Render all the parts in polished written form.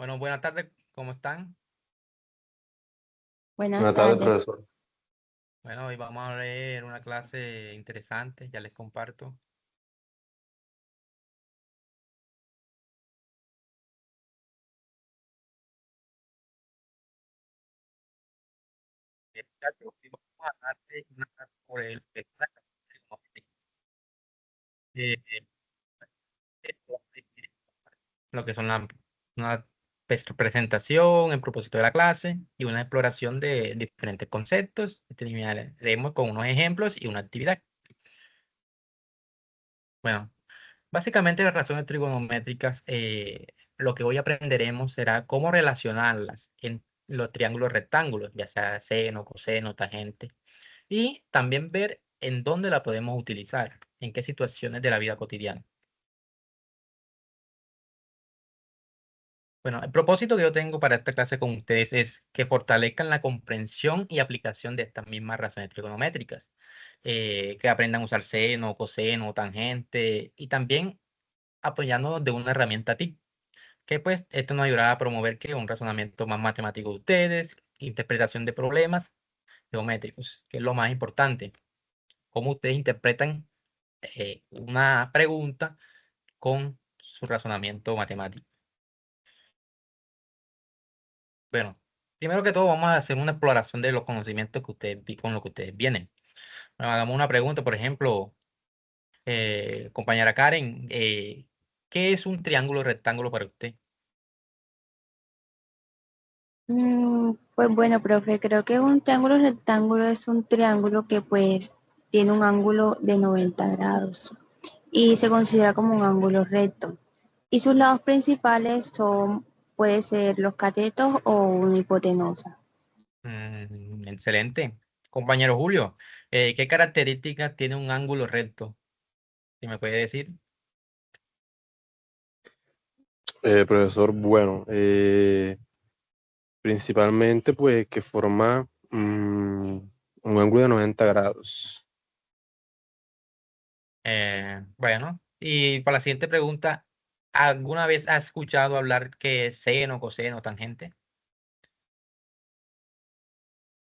Bueno, buenas tardes, ¿cómo están? Buenas Buenas tardes, tardes. profesor. Bueno, hoy vamos a ver una clase interesante, ya les comparto. Muchachos, hoy vamos a hablar de una clase sobre eh, lo que son una presentación, el propósito de la clase y una exploración de diferentes conceptos. Terminaremos con unos ejemplos y una actividad. Bueno, básicamente las razones trigonométricas, lo que hoy aprenderemos será cómo relacionarlas en los triángulos rectángulos, ya sea seno, coseno, tangente, y también ver en dónde la podemos utilizar, en qué situaciones de la vida cotidiana. Bueno, el propósito que yo tengo para esta clase con ustedes es que fortalezcan la comprensión y aplicación de estas mismas razones trigonométricas, que aprendan a usar seno, coseno, tangente, y también apoyándonos de una herramienta TIC, que pues esto nos ayudará a promover que un razonamiento más matemático de ustedes, interpretación de problemas geométricos, que es lo más importante, cómo ustedes interpretan una pregunta con su razonamiento matemático. Bueno, primero que todo vamos a hacer una exploración de los conocimientos que ustedes con los que ustedes vienen. Bueno, hagamos una pregunta, por ejemplo, compañera Karen, ¿qué es un triángulo rectángulo para usted? Pues bueno, profe, creo que un triángulo rectángulo es un triángulo que pues tiene un ángulo de 90 grados y se considera como un ángulo recto. Y sus lados principales son, puede ser los catetos o una hipotenusa. Excelente. Compañero Julio, ¿qué características tiene un ángulo recto? ¿Si me puede decir? Profesor, bueno, principalmente pues que forma un ángulo de 90 grados. Bueno, y para la siguiente pregunta, ¿alguna vez has escuchado hablar que es seno, coseno, tangente?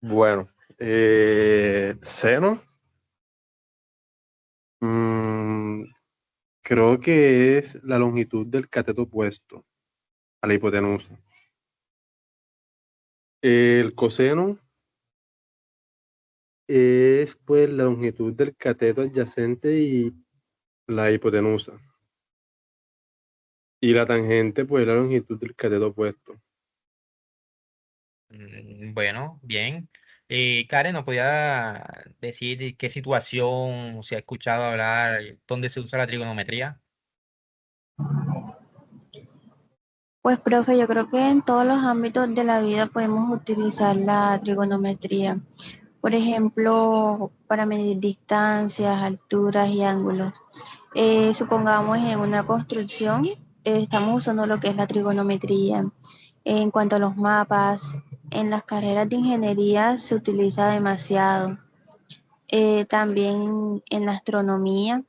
Bueno, seno, mm, creo que es la longitud del cateto opuesto a la hipotenusa. El coseno es pues la longitud del cateto adyacente y la hipotenusa. Y la tangente pues la longitud del cateto opuesto. Bueno, bien. Karen, ¿nos podía decir qué situación se ha escuchado hablar, dónde se usa la trigonometría? Pues profe, yo creo que en todos los ámbitos de la vida podemos utilizar la trigonometría. Por ejemplo, para medir distancias, alturas y ángulos. Supongamos en una construcción, estamos usando lo que es la trigonometría. En cuanto a los mapas, en las carreras de ingeniería se utiliza demasiado. También en la astronomía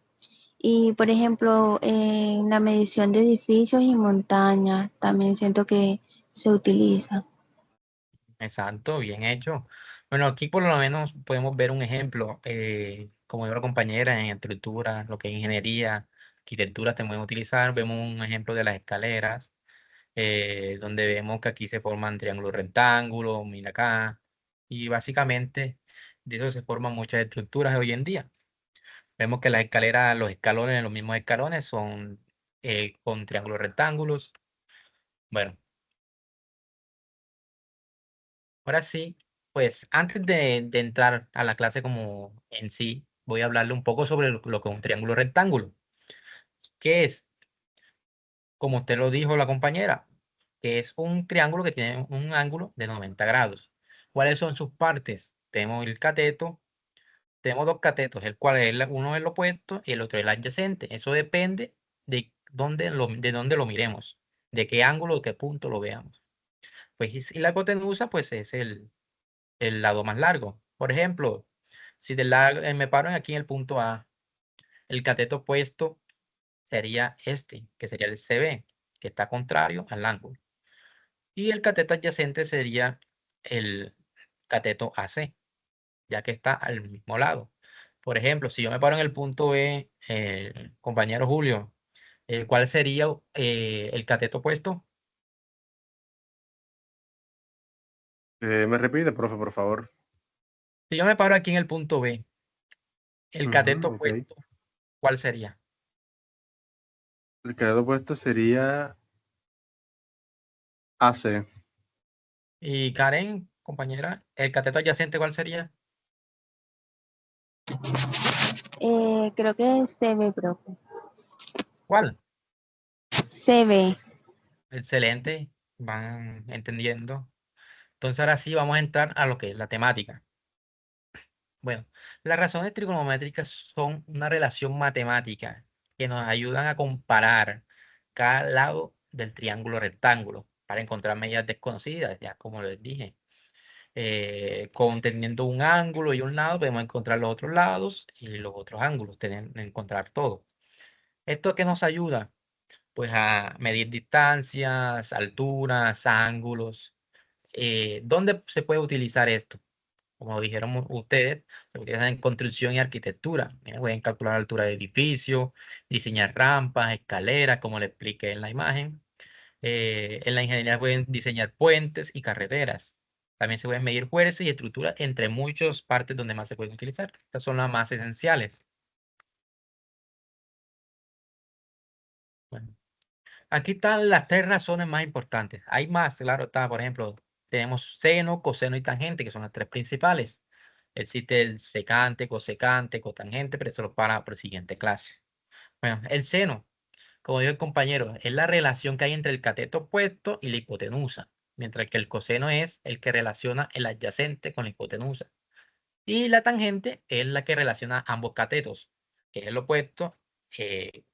y, por ejemplo, en la medición de edificios y montañas, también siento que se utiliza. Exacto, bien hecho. Bueno, aquí por lo menos podemos ver un ejemplo, como dijo la compañera, en estructura, lo que es ingeniería, arquitectura, te pueden utilizar. Vemos un ejemplo de las escaleras, donde vemos que aquí se forman triángulos rectángulos, mira acá, y básicamente de eso se forman muchas estructuras hoy en día. Vemos que las escaleras, los escalones, los mismos escalones son con triángulos rectángulos. Bueno, ahora sí, pues antes de entrar a la clase como en sí, voy a hablarle un poco sobre lo que es un triángulo rectángulo. ¿Qué es? Como usted lo dijo la compañera, que es un triángulo que tiene un ángulo de 90 grados. ¿Cuáles son sus partes? Tenemos el cateto, tenemos dos catetos, el cual es uno es el opuesto y el otro es el adyacente. Eso depende de dónde lo miremos, de qué ángulo, de qué punto lo veamos. Pues y la hipotenusa, pues es el lado más largo. Por ejemplo, si me paro aquí en el punto A, el cateto opuesto sería este, que sería el CB, que está contrario al ángulo. Y el cateto adyacente sería el cateto AC, ya que está al mismo lado. Por ejemplo, si yo me paro en el punto B, compañero Julio, ¿cuál sería el cateto opuesto? ¿Me repite, profe, por favor? Si yo me paro aquí en el punto B, el cateto Ok. opuesto, ¿cuál sería? El cateto opuesto sería AC. Y Karen, compañera, el cateto adyacente, ¿cuál sería? Creo que se ve, profe. ¿Cuál? Se ve. Excelente, van entendiendo. Entonces ahora sí vamos a entrar a lo que es la temática. Bueno, las razones trigonométricas son una relación matemática que nos ayudan a comparar cada lado del triángulo rectángulo para encontrar medidas desconocidas, ya como les dije. Teniendo un ángulo y un lado, podemos encontrar los otros lados y los otros ángulos, encontrar todo. ¿Esto qué nos ayuda? Pues a medir distancias, alturas, ángulos. ¿Dónde se puede utilizar esto? Como dijeron ustedes, se utiliza en construcción y arquitectura. Mira, pueden calcular la altura de edificios, diseñar rampas, escaleras, como le expliqué en la imagen. En la ingeniería pueden diseñar puentes y carreteras. También se pueden medir fuerzas y estructuras entre muchas partes donde más se pueden utilizar. Estas son las más esenciales. Bueno, aquí están las tres razones más importantes. Hay más, claro está, por ejemplo, tenemos seno, coseno y tangente, que son las tres principales. Existe el secante, cosecante, cotangente, pero eso lo para por siguiente clase. Bueno, el seno, como dijo el compañero, es la relación que hay entre el cateto opuesto y la hipotenusa, mientras que el coseno es el que relaciona el adyacente con la hipotenusa. Y la tangente es la que relaciona ambos catetos, que es el opuesto eh,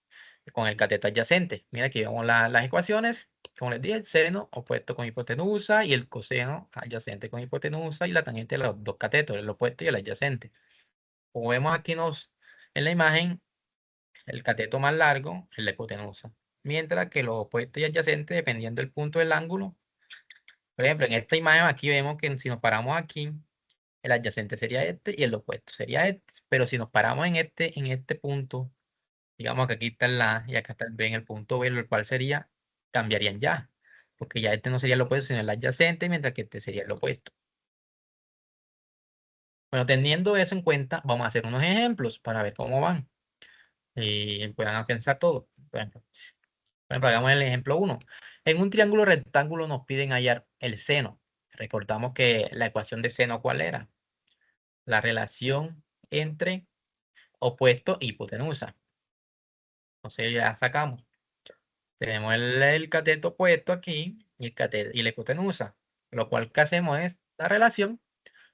con el cateto adyacente. Mira, aquí vemos las ecuaciones. Como les dije, el seno opuesto con hipotenusa y el coseno adyacente con hipotenusa y la tangente de los dos catetos, el opuesto y el adyacente. Como vemos aquí en la imagen, el cateto más largo es la hipotenusa, mientras que los opuestos y adyacentes, dependiendo del punto del ángulo, por ejemplo, en esta imagen aquí vemos que si nos paramos aquí, el adyacente sería este y el opuesto sería este. Pero si nos paramos en este punto, digamos que aquí está el A y acá está el B en el punto B, el cual cambiarían ya. Porque ya este no sería el opuesto, sino el adyacente, mientras que este sería el opuesto. Bueno, teniendo eso en cuenta, vamos a hacer unos ejemplos para ver cómo van. Y puedan pensar todo. Por ejemplo, hagamos el ejemplo uno. En un triángulo rectángulo nos piden hallar el seno. Recordamos que la ecuación de seno, ¿cuál era? La relación entre opuesto y hipotenusa. Entonces ya sacamos. Tenemos el cateto opuesto aquí y la hipotenusa. Lo cual que hacemos es la relación,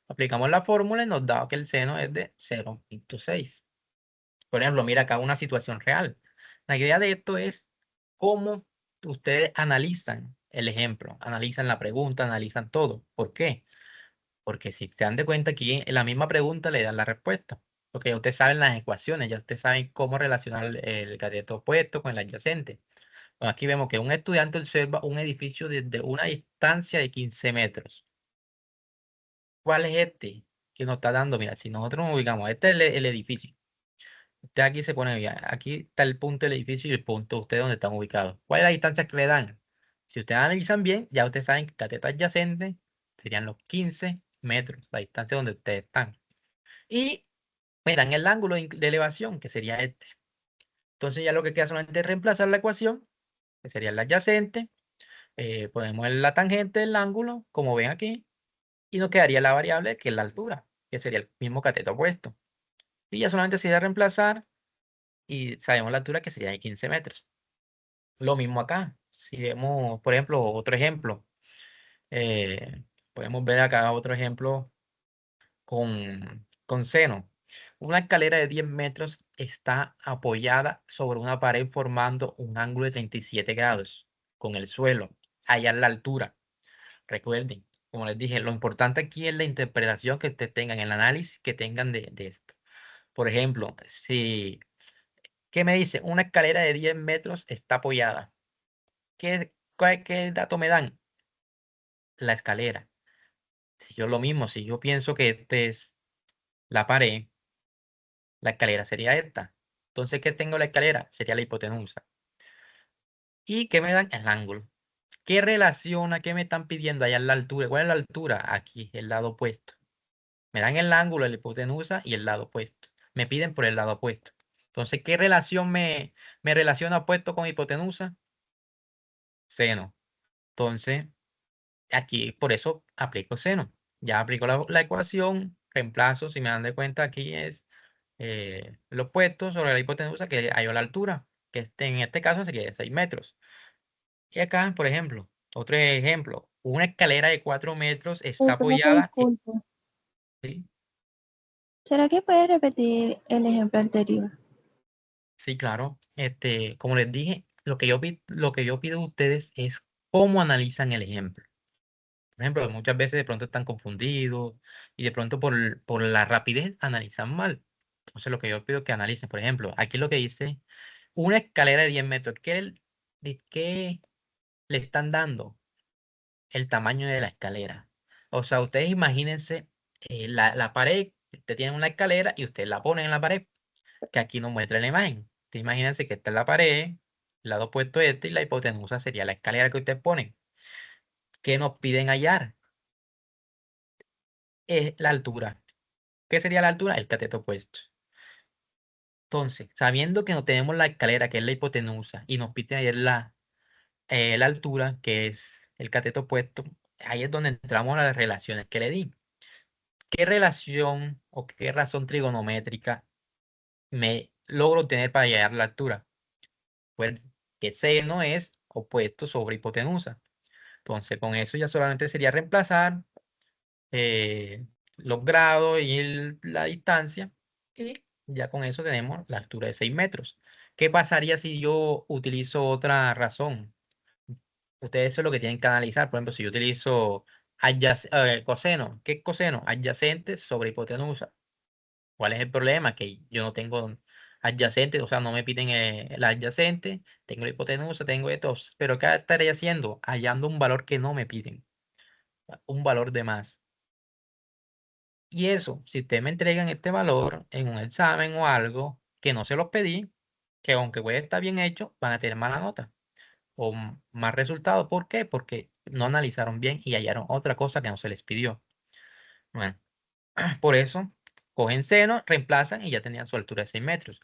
aplicamos la fórmula y nos da que el seno es de 0.6. Por ejemplo, mira acá una situación real. La idea de esto es cómo ustedes analizan el ejemplo, analizan la pregunta, analizan todo. ¿Por qué? Porque si se dan de cuenta aquí en la misma pregunta le dan la respuesta. Porque ya ustedes saben las ecuaciones, ya ustedes saben cómo relacionar el cateto opuesto con el adyacente. Bueno, aquí vemos que un estudiante observa un edificio desde una distancia de 15 metros. ¿Cuál es este que nos está dando? Mira, si nosotros nos ubicamos, este es el edificio. Usted aquí se pone, mira, aquí está el punto del edificio y el punto de ustedes donde están ubicados. ¿Cuál es la distancia que le dan? Si ustedes analizan bien, ya ustedes saben que el cateto adyacente serían los 15 metros, la distancia donde ustedes están. Y me dan el ángulo de elevación, que sería este. Entonces ya lo que queda solamente es reemplazar la ecuación, que sería el adyacente. Ponemos la tangente del ángulo, como ven aquí, y nos quedaría la variable, que es la altura, que sería el mismo cateto opuesto. Y ya solamente sería reemplazar y sabemos la altura, que sería de 15 metros. Lo mismo acá. Si vemos, por ejemplo, otro ejemplo, eh, podemos ver acá otro ejemplo con seno. Una escalera de 10 metros está apoyada sobre una pared formando un ángulo de 37 grados con el suelo. Hallar la altura. Recuerden, como les dije, lo importante aquí es la interpretación que ustedes tengan, el análisis que tengan de esto. Por ejemplo, ¿qué me dice? Una escalera de 10 metros está apoyada. ¿Qué dato me dan? la escalera. Si yo lo mismo, si yo pienso que este es la pared, la escalera sería esta. Entonces, ¿qué tengo la escalera? Sería la hipotenusa. ¿Y qué me dan? El ángulo. ¿Qué relaciona? ¿Qué me están pidiendo allá en la altura? ¿Cuál es la altura? Aquí, el lado opuesto. Me dan el ángulo de la hipotenusa y el lado opuesto. Me piden por el lado opuesto. Entonces, ¿qué relación me relaciona opuesto con hipotenusa? Seno. Entonces, aquí por eso aplico seno. Ya aplico la ecuación, reemplazo, si me dan de cuenta, aquí es lo opuesto sobre la hipotenusa que hallo la altura, que en este caso sería de 6 metros. Y acá, por ejemplo, otro ejemplo, una escalera de 4 metros está Profe, apoyada. disculpe. ¿Sí? ¿Será que puede repetir el ejemplo anterior? Sí, claro. Como les dije, lo que yo pido de ustedes es cómo analizan el ejemplo. Por ejemplo, muchas veces de pronto están confundidos y de pronto por la rapidez analizan mal. Entonces, lo que yo pido es que analicen, por ejemplo, aquí lo que dice, una escalera de 10 metros. ¿De qué le están dando? El tamaño de la escalera. O sea, ustedes imagínense la pared, usted tiene una escalera y usted la pone en la pared, que aquí nos muestra la imagen. Ustedes imagínense que esta es la pared, el lado opuesto y la hipotenusa sería la escalera que ustedes ponen. ¿Qué nos piden hallar? Es la altura. ¿Qué sería la altura? El cateto opuesto. Entonces, sabiendo que no tenemos la escalera, que es la hipotenusa, y nos piden hallar la altura, que es el cateto opuesto, ahí es donde entramos a las relaciones que le di. ¿Qué relación o qué razón trigonométrica me logro tener para hallar la altura? Pues que seno es opuesto sobre hipotenusa. Entonces, con eso ya solamente sería reemplazar eh, los grados y la distancia, y ya con eso tenemos la altura de 6 metros. ¿Qué pasaría si yo utilizo otra razón? Ustedes eso es lo que tienen que analizar. Por ejemplo, si yo utilizo coseno, ¿qué es coseno? Adyacente sobre hipotenusa. ¿Cuál es el problema? Que yo no tengo adyacente, o sea, no me piden el adyacente, tengo la hipotenusa, tengo esto, pero ¿qué estaría haciendo? Hallando un valor que no me piden, un valor de más. Y eso, si ustedes me entregan este valor en un examen o algo que no se los pedí, que aunque puede estar bien hecho, van a tener mala nota o más resultados. ¿Por qué? Porque no analizaron bien y hallaron otra cosa que no se les pidió. Bueno, por eso cogen seno, reemplazan y ya tenían su altura de 6 metros.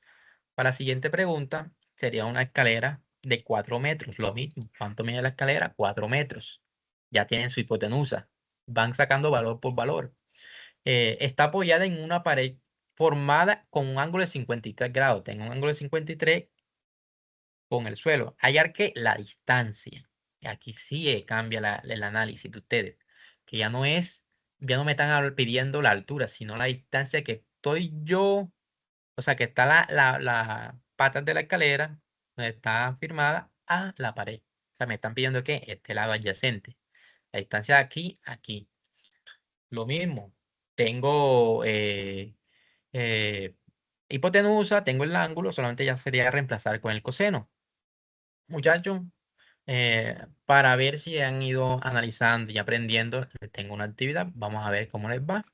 Para la siguiente pregunta, sería una escalera de 4 metros, lo mismo. ¿Cuánto mide la escalera? 4 metros. Ya tienen su hipotenusa. Van sacando valor por valor. Está apoyada en una pared formada con un ángulo de 53 grados. Tengo un ángulo de 53 con el suelo. Hallar que la distancia. Y aquí sí cambia el análisis de ustedes. Que ya no me están pidiendo la altura, sino la distancia que estoy yo. O sea, que está la patas de la escalera, donde está firmada, a la pared. O sea, me están pidiendo que este lado adyacente. La distancia de aquí, aquí. Lo mismo. Tengo eh, hipotenusa, tengo el ángulo, solamente ya sería reemplazar con el coseno. Muchachos, para ver si han ido analizando y aprendiendo, les tengo una actividad. Vamos a ver cómo les va.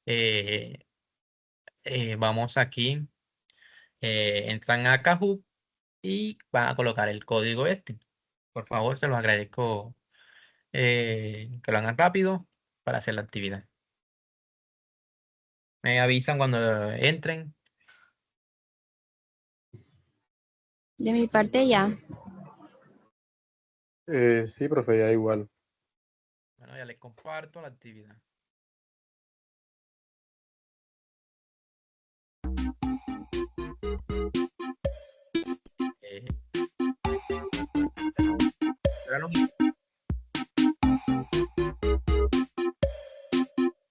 Eh, vamos aquí. Entran a Kahoot y van a colocar el código este. Por favor, se los agradezco que lo hagan rápido para hacer la actividad. Me avisan cuando entren. De mi parte ya. Sí, profe, ya igual. Bueno, ya les comparto la actividad. Eh, será lo mismo.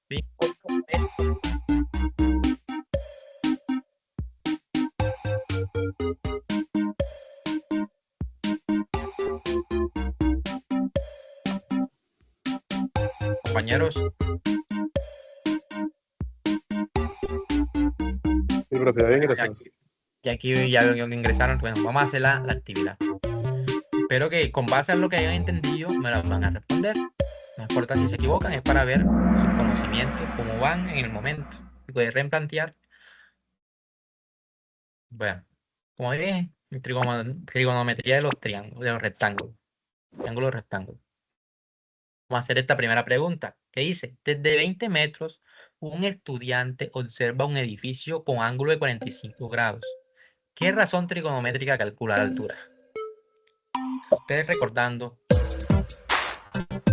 Bien, compañeros, Sí, profe, ya bueno, ingresó. ya aquí ya veo que ingresaron. Bueno, vamos a hacer la actividad. Espero que con base a lo que hayan entendido me la van a responder. No importa si se equivocan, es para ver sus conocimientos, cómo van en el momento. Y puede replantear. Bueno, como dije, trigonometría de los triángulos, de los rectángulos. Triángulos rectángulos. Vamos a hacer esta primera pregunta, que dice, desde 20 metros, un estudiante observa un edificio con ángulo de 45 grados. ¿Qué razón trigonométrica calcula la altura? Ustedes recordando,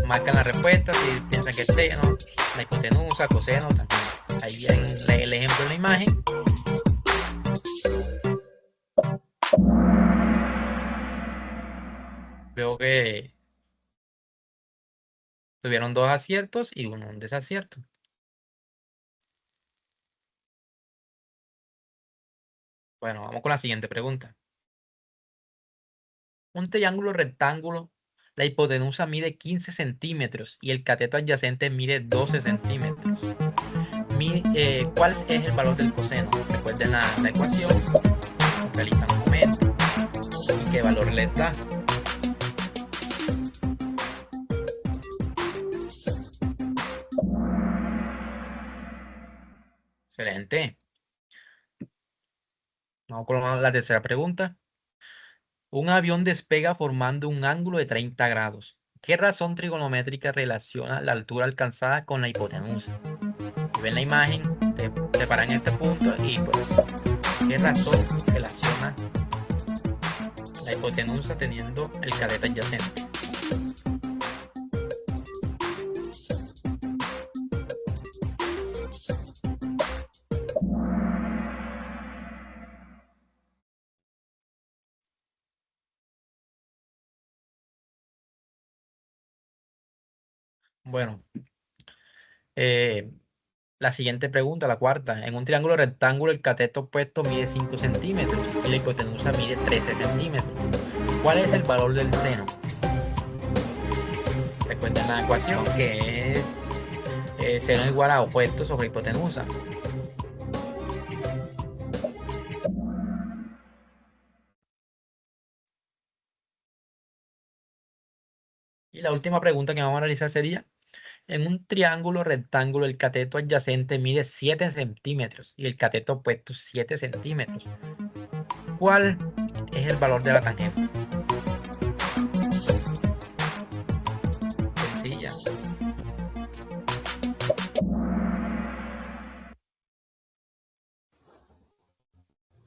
marcan la respuesta si piensan que es seno, la hipotenusa, coseno, tangente. Ahí en el ejemplo en la imagen. Veo que tuvieron 2 aciertos y un desacierto. Bueno, vamos con la siguiente pregunta. Un triángulo rectángulo, la hipotenusa mide 15 centímetros y el cateto adyacente mide 12 centímetros. ¿Cuál es el valor del coseno? Recuerden la ecuación, realizan un momento y qué valor les da. Excelente. Vamos con la tercera pregunta. Un avión despega formando un ángulo de 30 grados. ¿Qué razón trigonométrica relaciona la altura alcanzada con la hipotenusa? Si ven la imagen, te paran en este punto y pues, ¿qué razón relaciona la hipotenusa teniendo el cateto adyacente? Bueno, la siguiente pregunta, la cuarta. En un triángulo rectángulo, el cateto opuesto mide 5 centímetros y la hipotenusa mide 13 centímetros. ¿Cuál es el valor del seno? Recuerden la ecuación que es seno igual a opuesto sobre hipotenusa. Y la última pregunta que vamos a analizar sería, en un triángulo rectángulo el cateto adyacente mide 7 centímetros y el cateto opuesto 7 centímetros. ¿Cuál es el valor de la tangente? Sencilla.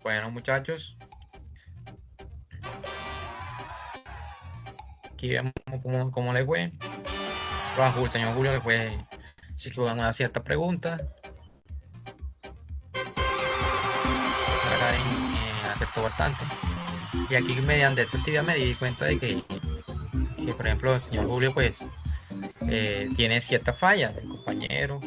Bueno, muchachos, aquí vemos cómo le fue. El señor Julio le fue, se equivocó en una cierta pregunta. Acertó bastante. Y aquí mediante esta actividad me di cuenta de que por ejemplo el señor Julio pues tiene ciertas fallas, el compañero